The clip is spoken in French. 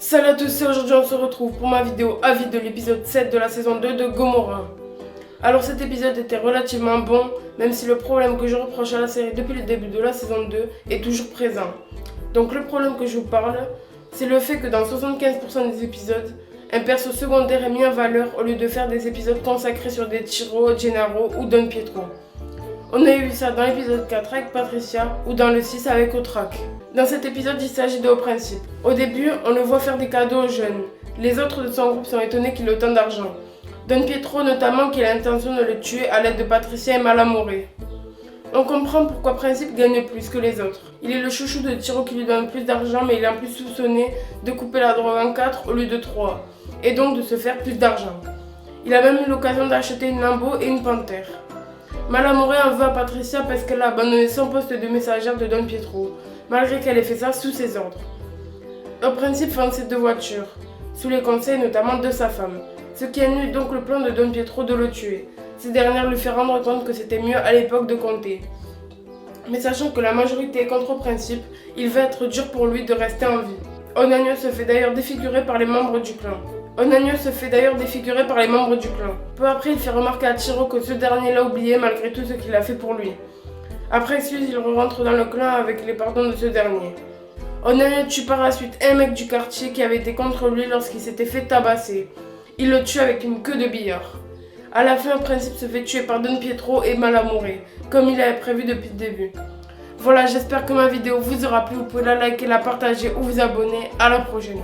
Salut à tous et aujourd'hui on se retrouve pour ma vidéo avis de l'épisode 7 de la saison 2 de Gomorrah. Alors cet épisode était relativement bon, même si le problème que je reproche à la série depuis le début de la saison 2 est toujours présent. Donc le problème que je vous parle, c'est le fait que dans 75% des épisodes, un perso secondaire est mis en valeur au lieu de faire des épisodes consacrés sur des Chiro, Gennaro ou Don Pietro. On a eu ça dans l'épisode 4 avec Patricia ou dans le 6 avec Otrak. Dans cet épisode, il s'agit de haut principe. Au début, on le voit faire des cadeaux aux jeunes. Les autres de son groupe sont étonnés qu'il ait autant d'argent. Don Pietro notamment qui a l'intention de le tuer à l'aide de Patricia et Malamore. On comprend pourquoi Principe gagne plus que les autres. Il est le chouchou de Chiro qui lui donne plus d'argent, mais il est en plus soupçonné de couper la drogue en 4 au lieu de 3, et donc de se faire plus d'argent. Il a même eu l'occasion d'acheter une Lambo et une panthère. Malamore en veut à Patricia parce qu'elle a abandonné son poste de messagère de Don Pietro, malgré qu'elle ait fait ça sous ses ordres. Au principe, fonde ses deux voitures, sous les conseils notamment de sa femme, ce qui annule donc le plan de Don Pietro de le tuer. Cette dernière lui fait rendre compte que c'était mieux à l'époque de compter. Mais sachant que la majorité est contre Principe, il va être dur pour lui de rester en vie. Onagno se fait d'ailleurs défigurer par les membres du clan. Peu après, il fait remarquer à Chiro que ce dernier l'a oublié malgré tout ce qu'il a fait pour lui. Après excuse, il rentre dans le clan avec les pardons de ce dernier. Onagno tue par la suite un mec du quartier qui avait été contre lui lorsqu'il s'était fait tabasser. Il le tue avec une queue de billard. A la fin, Principe se fait tuer par Don Pietro et Malamore, comme il avait prévu depuis le début. Voilà, j'espère que ma vidéo vous aura plu. Vous pouvez la liker, la partager ou vous abonner. À la prochaine.